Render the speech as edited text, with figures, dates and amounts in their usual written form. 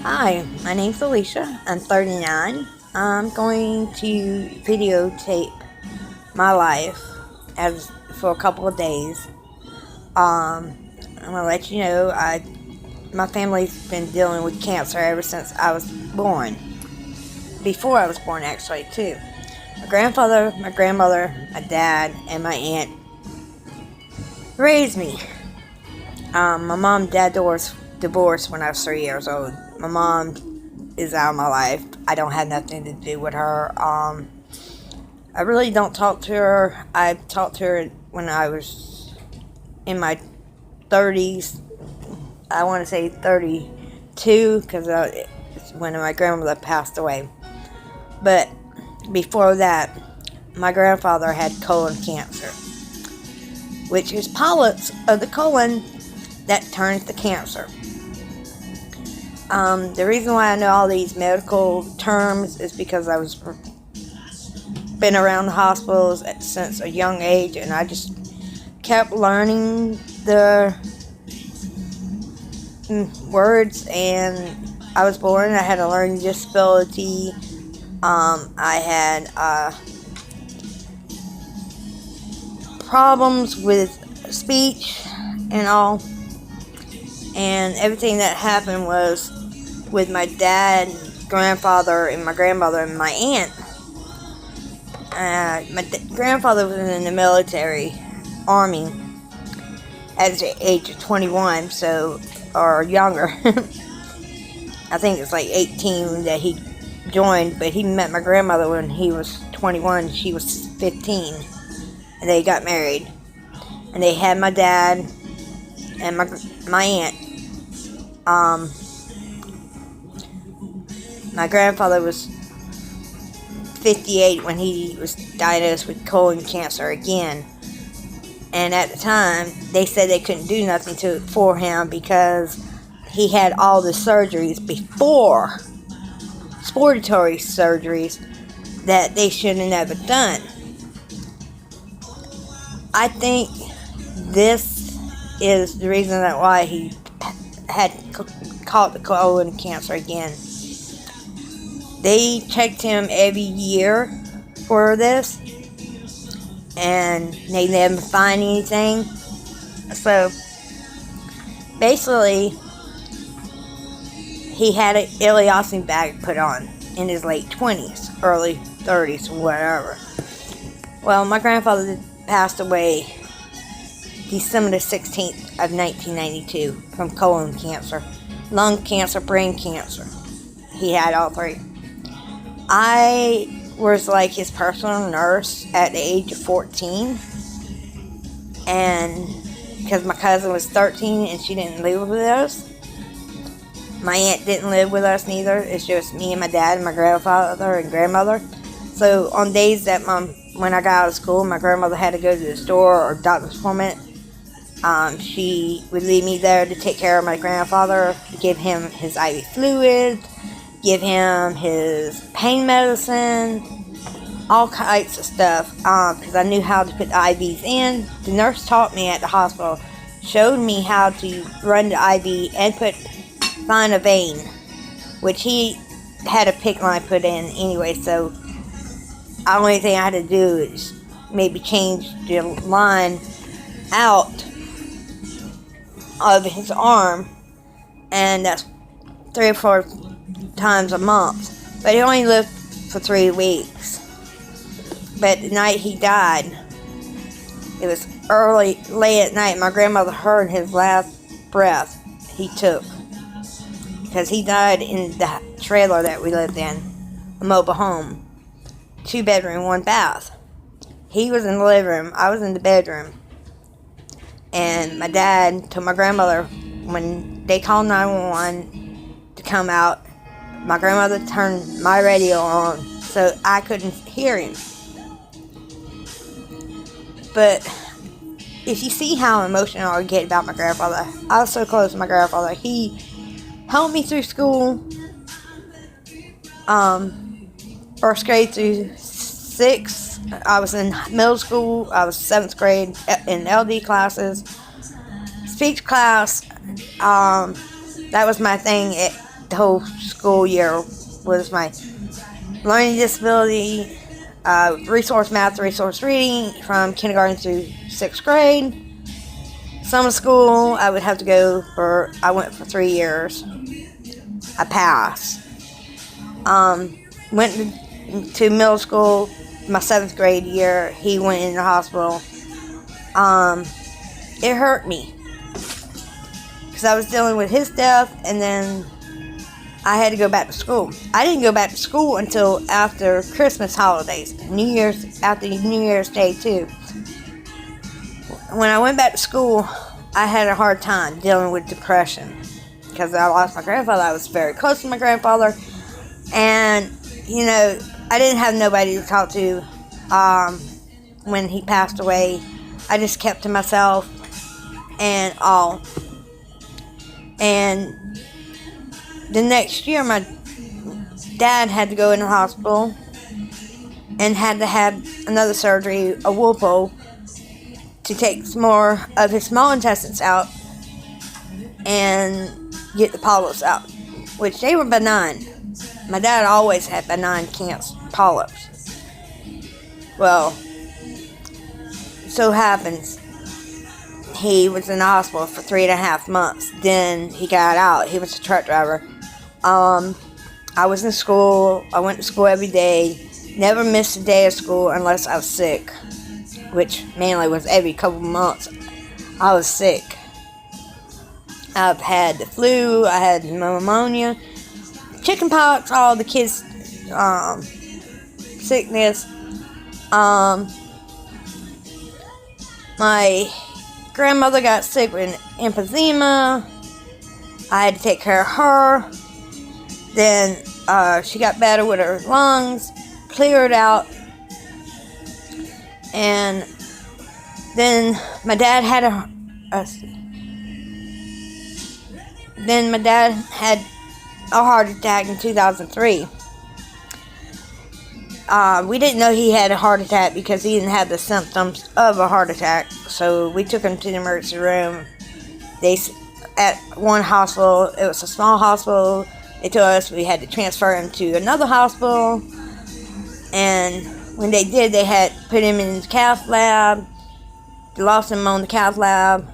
Hi, my name's Alicia. I'm 39. I'm going to videotape my life for a couple of days. I'm gonna let you know my family's been dealing with cancer ever since I was born. Before I was born, actually, too. My grandfather, my grandmother, my dad, and my aunt raised me. My mom and dad divorced when I was 3 years old. My mom is out of my life. I don't have nothing to do with her. I really don't talk to her. I talked to her when I was in my 30s. I want to say 32 because when my grandmother passed away. But before that, my grandfather had colon cancer, which is polyps of the colon that turns to cancer. The reason why I know all these medical terms is because I was been around the hospitals since a young age, and I just kept learning the words. And I was born, I had a learning disability. I had problems with speech and all. And everything that happened was with my dad, grandfather, and my grandmother, and my aunt. My grandfather was in the military, Army, at the age of 21, or younger. I think it's like 18 that he joined, but he met my grandmother when he was 21, she was 15, and they got married. And they had my dad and my aunt. My grandfather was 58 when he was diagnosed with colon cancer again. And at the time, they said they couldn't do nothing for him because he had all the surgeries before, exploratory surgeries, that they should have never done. I think this is the reason why he had caught the colon cancer again. They checked him every year for this, and they never find anything. So basically, he had an ileostomy bag put on in his late 20s, early 30s, whatever. Well, my grandfather passed away December the 16th of 1992 from colon cancer, lung cancer, brain cancer. He had all three. I was like his personal nurse at the age of 14, and because my cousin was 13 and she didn't live with us. My aunt didn't live with us neither. It's just me and my dad and my grandfather and grandmother. So on days that when I got out of school, my grandmother had to go to the store or doctor's appointment, she would leave me there to take care of my grandfather, to give him his IV fluid, give him his pain medicine, all kinds of stuff, because I knew how to put the IVs in. The nurse taught me at the hospital, showed me how to run the IV and find a vein, which he had a PICC line put in anyway, so the only thing I had to do is maybe change the line out of his arm, and that's 3 or 4 times a month. But he only lived for 3 weeks. But the night he died, it was late at night. My grandmother heard his last breath he took, because he died in the trailer that we lived in, a mobile home, 2-bedroom, 1 bath. He was in the living room, I was in the bedroom. And my dad told my grandmother, when they called 911 to come out, my grandmother turned my radio on so I couldn't hear him. But if you see how emotional I get about my grandfather, I was so close to my grandfather. He helped me through school, first grade through 6th. I was in middle school. I was 7th grade in LD classes. Speech class, that was my thing. the whole school year was my learning disability, resource math, resource reading from kindergarten through 6th grade. Summer school, I would have to go I went for 3 years. I passed. Went to middle school, my 7th grade year, he went in the hospital. It hurt me. Because I was dealing with his death, and then I had to go back to school. I didn't go back to school until after Christmas holidays, after New Year's Day too. When I went back to school, I had a hard time dealing with depression because I lost my grandfather. I was very close to my grandfather, and I didn't have nobody to talk to when he passed away. I just kept to myself and all. And the next year, my dad had to go in the hospital and had to have another surgery, a Whirlpool, to take some more of his small intestines out and get the polyps out, which they were benign. My dad always had benign cancer polyps. Well, so happens he was in the hospital for 3.5 months. Then he got out. He was a truck driver. I was in school. I went to school every day. Never missed a day of school unless I was sick, which mainly was every couple months. I was sick. I've had the flu. I had pneumonia, chicken pox, all the kids' sickness. My grandmother got sick with emphysema. I had to take care of her. Then she got better with her lungs, cleared out. And then my dad had a heart attack in 2003. We didn't know he had a heart attack because he didn't have the symptoms of a heart attack. So we took him to the emergency room. At one hospital, it was a small hospital. They told us we had to transfer him to another hospital. And when they did, they had put him in the cath lab. They lost him on the cath lab.